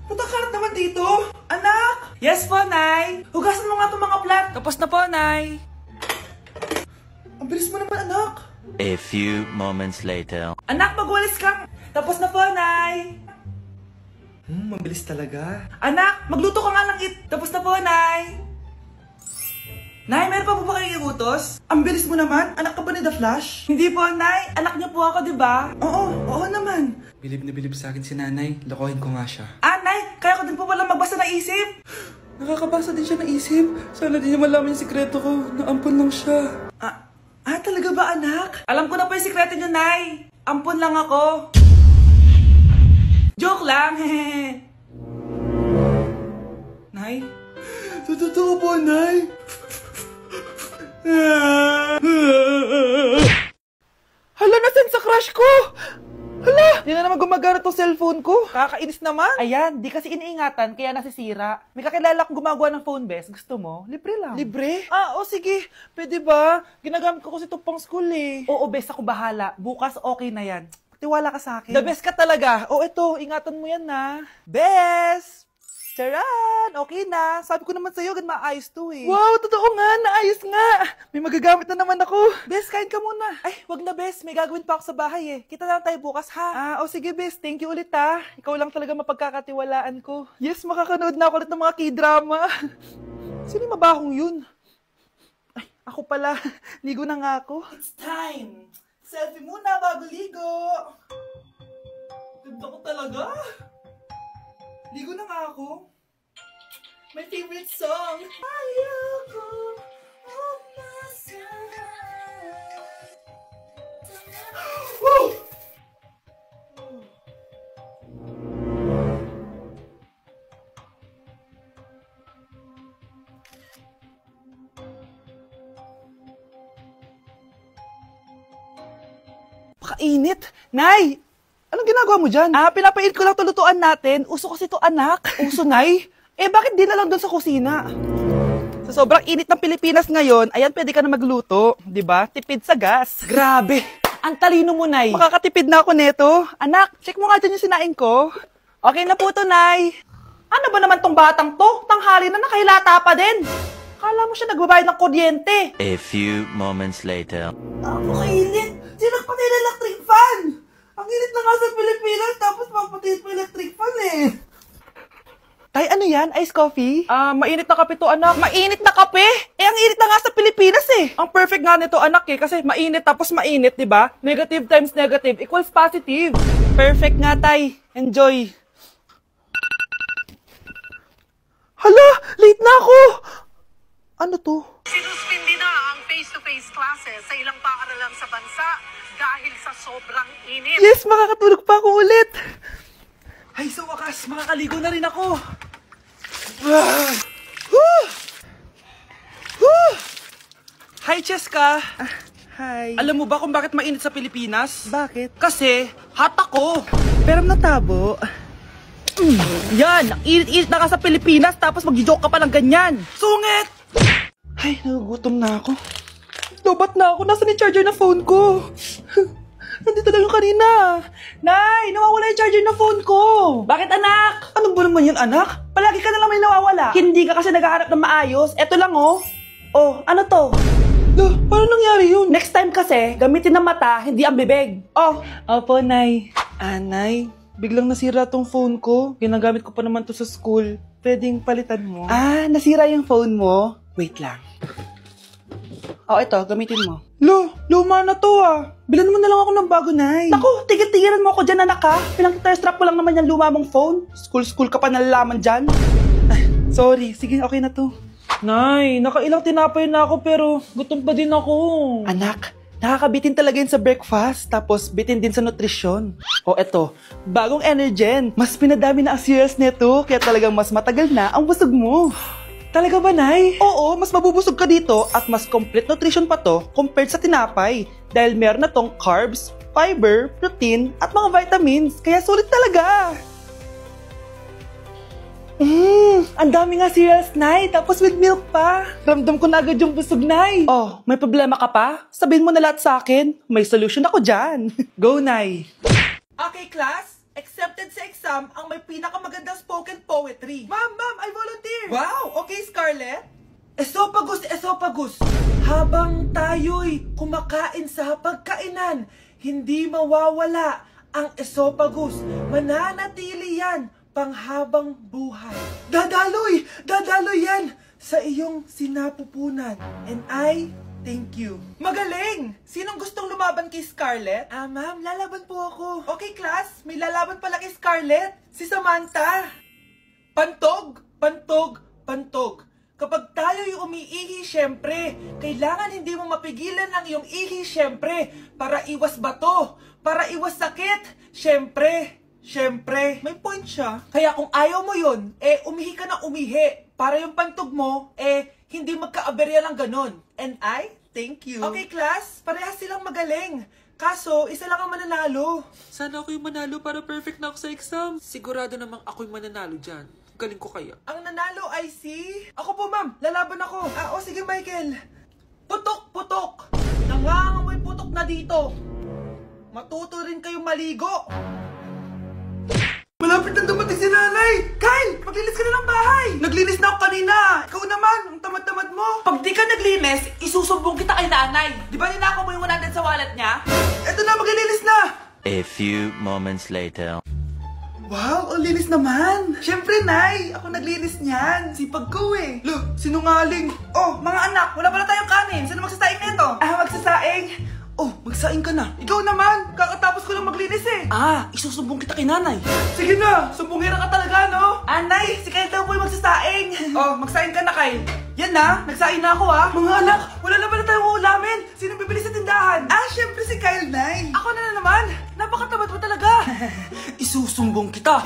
Natakalat naman dito. Anak! Yes po, Nay. Hugasan mo nga itong mga plat. Tapos na po, Nay. Ang bilis mo naman, anak. A few moments later. Anak, magwalis ka. Tapos na po, Nay. Mabilis talaga. Anak, magluto ka nga ng Tapos na po, Nay. Nay, meron pa po ba kayong utos? Ang bilis mo naman. Anak ka ba ni The Flash? Hindi po, Nay. Anak niyo po ako, di ba? Oo naman. Bilib na bilib sa akin si Nanay. Lokohin ko nga siya. Nay, kaya ko din po pala magbasa ng isip. Nakakabasa din siya ng isip. Sana din niya malaman yung sikreto ko. Naampon lang siya. Talaga ba, anak? Alam ko na po yung sikreto niyo, Nay. Ampon lang ako. Joke lang, hehe. Nay? Totoo po, Nay. Hala, nasan sa crush ko? Hala, di na naman gumagana tong cellphone ko. Kakainis naman. Ayan, di kasi iniingatan, kaya nasisira. May kakilala kong gumagawa ng phone, bes. Gusto mo? Libre lang. Libre? Sige. Pwede ba? Ginagamit ko kasi ito pang school eh. Oo, bes, ako bahala. Bukas okay na yan. Tiwala ka sa akin. The best ka talaga. Ito, ingatan mo yan na. Best! Charan! Okay na. Sabi ko naman sa'yo, maayos to eh. Wow, totoo nga. Naayos nga. May magagamit na naman ako. Bes, kain ka muna. Ay, wag na, Bes. May gagawin pa ako sa bahay eh. Kita na lang tayo bukas, ha? Sige, Bes. Thank you ulit, ha? Ikaw lang talaga mapagkakatiwalaan ko. Yes, makakanood na ako ulit ng mga K-drama. Sino yung mabahong yun? Ay, ako pala. Ligo na nga ako. It's time. Selfie muna bago ligo. Ganda ko talaga. Ligo na nga ako. My favorite song. Ayoko Woo! Pakainit. Nay! Anong ginagawa mo dyan? Pinapainit ko lang ito lutuan natin. Uso kasi ito, anak. Uso, Nay? Bakit di na lang doon sa kusina? Sa sobrang init ng Pilipinas ngayon, ayan, pwede ka na magluto. Diba? Tipid sa gas. Grabe. Ang talino mo, Nay. Makakatipid na ako neto. Anak, check mo nga dyan yung sinain ko. Okay na po to, Nay. Ano ba naman tong batang to? Tanghali na nakahilata pa din. Kala mo siya nagbabayad ng kuryente. A few moments later. Init. Sinakpatay na electric fan. Ang init na nga sa Pilipinas, tapos mapatid pa electric fan eh. Tay, ano yan? Ice coffee? Mainit na kape to, anak. Mainit na kape? Ang init na nga sa Pilipinas eh. Ang perfect nga nito, anak eh, kasi mainit tapos mainit, di ba? Negative times negative equals positive. Perfect nga, Tay. Enjoy. Hala, late na ako. Ano to? Sinuspindi na ang face-to-face classes sa ilang paaralan sa bansa dahil sa sobrang init. Yes, makakatulog pa ako ulit. Ay, sa wakas, makakaligo na rin ako. Hi, Cheska. Hi. Alam mo ba kung bakit mainit sa Pilipinas? Bakit? Kasi, hot ako. Pero natabo. Yan, ang init-init na ka sa Pilipinas, tapos mag-joke ka pa ng ganyan. Sungit! Ay, nagugutom na ako. Lobat na ako. Nasaan yung charger na phone ko? Nandito lang yung kanina. Nay, nawawala yung charger na phone ko. Bakit, anak? Ano ba naman yun, anak? Palagi ka na lang may nawawala. Hindi ka kasi naghahanap ng maayos. Eto lang, oh. Oh, ano to? Paano nangyari yun? Next time kasi, gamitin ng mata, hindi ang bibig. Oh. Opo, Nay. Nay, biglang nasira tong phone ko. Ginagamit ko pa naman to sa school. Pwedeng palitan mo. Nasira yung phone mo? Wait lang. Ito, gamitin mo. Luma na to Bilan mo na lang ako ng bago, Nay. Naku, tigil-tigilan mo ako dyan, anak ha. Pinang-strap ko lang naman yung luma mong phone. School ka pa nalalaman dyan. Sorry, sige, okay na to. Nay, nakailang tinapay na ako pero gutom pa din ako. Anak, nakakabitin talaga yun sa breakfast. Tapos bitin din sa nutrisyon. Eto, bagong Energen. Mas pinadami na ang cereals neto. Kaya talagang mas matagal na ang busog mo. Talaga ba, Nay? Oo, mas mabubusog ka dito at mas complete nutrition pa to compared sa tinapay. Dahil meron na tong carbs, fiber, protein, at mga vitamins. Kaya sulit talaga. Ang dami nga cereals, Nay. Tapos with milk pa. Ramdam ko na agad yung busog, Nay. May problema ka pa? Sabihin mo na lahat sa akin. May solution ako dyan. Go, Nay. Okay, class. Accepted sa exam ang may pinakamagandang spoken poetry. Ma'am, I volunteer. Wow, okay, Scarlett. Esophagus, esophagus. Habang tayo'y kumakain sa pagkainan, hindi mawawala ang esophagus. Mananatili yan panghabang buhay. Dadaloy yan sa iyong sinapupunan. And I thank you. Magaling! Sinong gustong lumaban kay Scarlett? Ma'am, lalaban po ako. Okay, class, may lalaban pala kay Scarlett. Si Samantha. Pantog, pantog, pantog. Kapag tayo'y umiihi, syempre, kailangan hindi mo mapigilan ang iyong ihi, syempre, para iwas bato, para iwas sakit, syempre, may point siya. Kaya kung ayaw mo yun, umihi ka na umihi, para yung pantog mo, hindi magka-aberya lang ganon. And I thank you. Okay, class, parehas silang magaling. Kaso, isa lang ang mananalo. Sana ako yung manalo para perfect na ako sa exam. Sigurado namang ako yung mananalo dyan. Galing ko kaya. Ang nanalo ay si... Ako po, ma'am. Lalaban ako. Sige, Michael. Putok, putok. Nangangamoy putok na dito. Matuto rin kayong maligo. Malapit na dumating si nanay. Kyle, maglinis ka na ng bahay. Naglinis na ako kanina. Ikaw naman, ang tamad-tamad mo. Pag di ka naglinis, isusumbong kita kay nanay. Di ba ninakaw mo yung 100 sa wallet niya? Eto na, maglilinis na. A few moments later. Wow, ang linis naman. Siyempre, Nay. Ako naglinis niyan. Sipag ko eh. Look, sinungaling. Oh, mga anak, wala pala tayong kanin. Sino magsasaing nito? Magsasaing? Oh, magsaing ka na. Ikaw naman. Kakatapos ko lang maglinis eh. Isusumbong kita kay nanay. Sige na, sumbongera ka talaga, no? Nay, si Kyle daw po yung magsasaing. Oh, magsaing ka na, Kyle. Yan na, nagsaing na ako Mga anak, wala na pala tayong ulamin. Sino bibili sa tindahan? Siyempre si Kyle, Nay. Ako na naman. Napakatamad mo talaga. Isusumbong kita.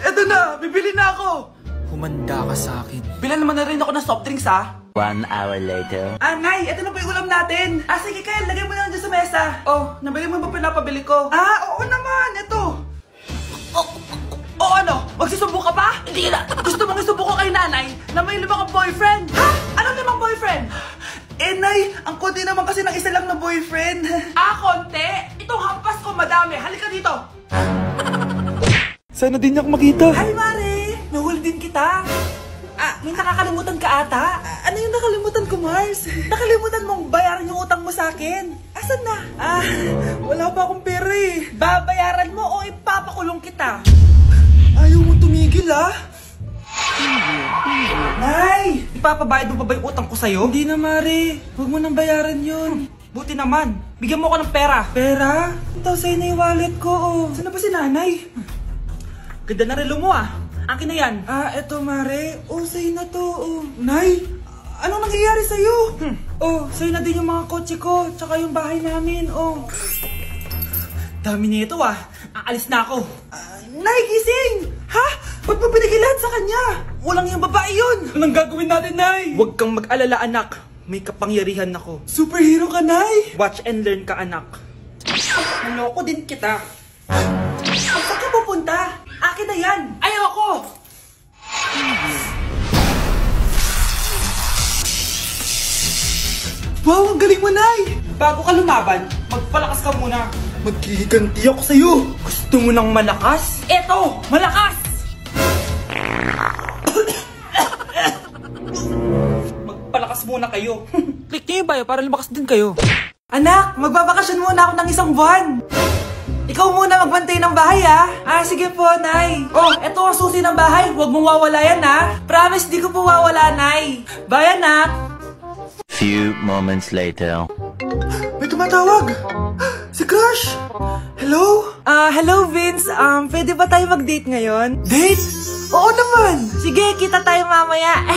Eto na, bibili na ako. Humanda ka sa akin. Bilan naman na rin ako ng soft drinks, 1 hour later. Nay, eto na po yung ulam natin. Sige, Kyle, lagay mo na lang dyan sa mesa. Oh, nabili mo ba pinapabili ko? Oo naman, eto. Ano? Magsusumbong ka pa? Hindi na. Gusto mong isumbong ko kay nanay na may 5 kang boyfriend? Anong 5 boyfriend? Nay, ang konti naman kasi ng isa lang na boyfriend. Konti? Itong hampas ko madami. Halika dito. Sana din niya ako makita. Hi, Mare. Nahuli din kita. May nakakalimutan ka ata. Ano yung nakalimutan ko, Mars? Nakalimutan mong bayaran yung utang mo sa akin. Asan na? Wala pa akong pera eh. Babayaran mo o ipapakulong kita? Ayaw mo tumigil, Nay! Ipapabayad mo pa ba yung utang ko sa'yo? Hindi na, Mare. Huwag mo nang bayaran yun. Buti naman. Bigyan mo ko ng pera. Pera? Ito, sa'yo na yung wallet ko, Saan na ba si nanay? Ganda na relo mo, Akin na yan. Eto, Mare. Sa'yo na to, Nay! Anong nangyayari sa'yo? Sa'yo na din yung mga kotse ko, tsaka yung bahay namin, Dami nito, Aalis na ako. Nay, gising! Ba't mo pinigilan sa kanya? Walang yung babae yun! Anong gagawin natin, Nay? Huwag kang mag-alala, anak. May kapangyarihan ako. Superhero ka, Nay! Watch and learn ka, anak. Naloko din kita. Saan ka pupunta? Akin na yan! Ayoko! Wow, ang galing mo, Nay! Bago ka lumaban, magpalakas ka muna. Maghihiganti ako sa'yo. Gusto mo ng malakas? Eto, malakas! Magpalakas muna kayo. Click niyo yung bio para lumakas din kayo. Anak, magbabakasyon muna ako ng 1 buwan. Ikaw muna magbantay ng bahay, sige po, Nay. Eto ang susi ng bahay. Huwag mong wawalayan, Promise, di ko po wawala, Nay. Bye, anak. Few moments later. May tumatawag! Si Crush! Hello? Hello, Vince. Pwede ba tayo mag-date ngayon? Date? Oo naman! Sige, kita tayo mamaya.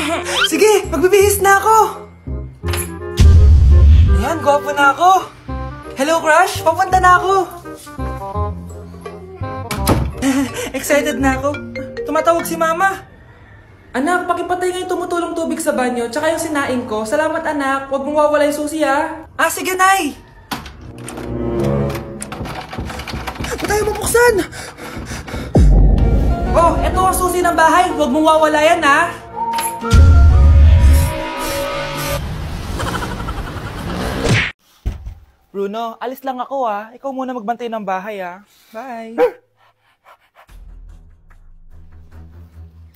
Sige, magbibihis na ako! Ayan, gwapo na ako. Hello, Crush. Papunta na ako. Excited na ako. Tumatawag si Mama. Anak, pakipatay nga yung tumutulong tubig sa banyo, tsaka yung sinaing ko. Salamat, anak. Huwag mong wawala yung susi, sige, Nay! Ba't tayo mabuksan? Eto ang susi ng bahay. Huwag mong wawala yan, Bruno, alis lang ako, Ikaw muna magbantay ng bahay, Bye!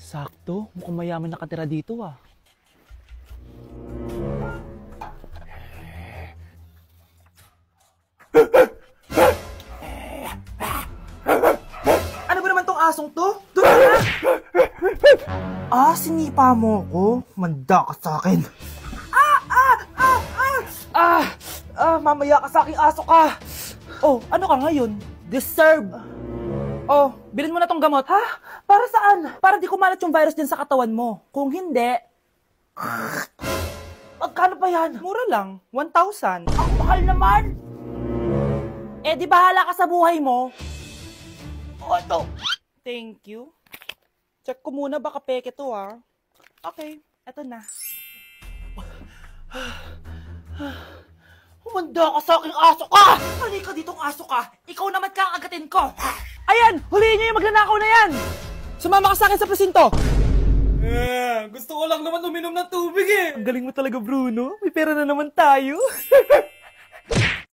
Sakto, mukhang mayaman nakatira dito ah. Ano ba naman tong asong to? Doon ka na! Sinipa mo ko? Manda ka sa akin. Mamaya ka sa aking aso ka. Oh, ano ka ngayon? Deserve. Oh, bilhin mo na tong gamot. Ha? Para saan? Para di kumalat yung virus din sa katawan mo. Kung hindi... Magkano pa yan? Mura lang. 1,000. Ang mahal naman! Eh, di bahala ka sa buhay mo. Oh, ito. Thank you. Check ko muna, baka peke to ah. Okay, eto na. Humanda ka sa aking aso ka! Halika ditong aso ka! Ikaw naman kakagatin ko! Ayan! Huliin niyo yung magnanakaw na yan! Sumama ka sa akin sa presinto! Gusto ko lang naman uminom ng tubig eh! Ang galing mo talaga, Bruno. May pera na naman tayo.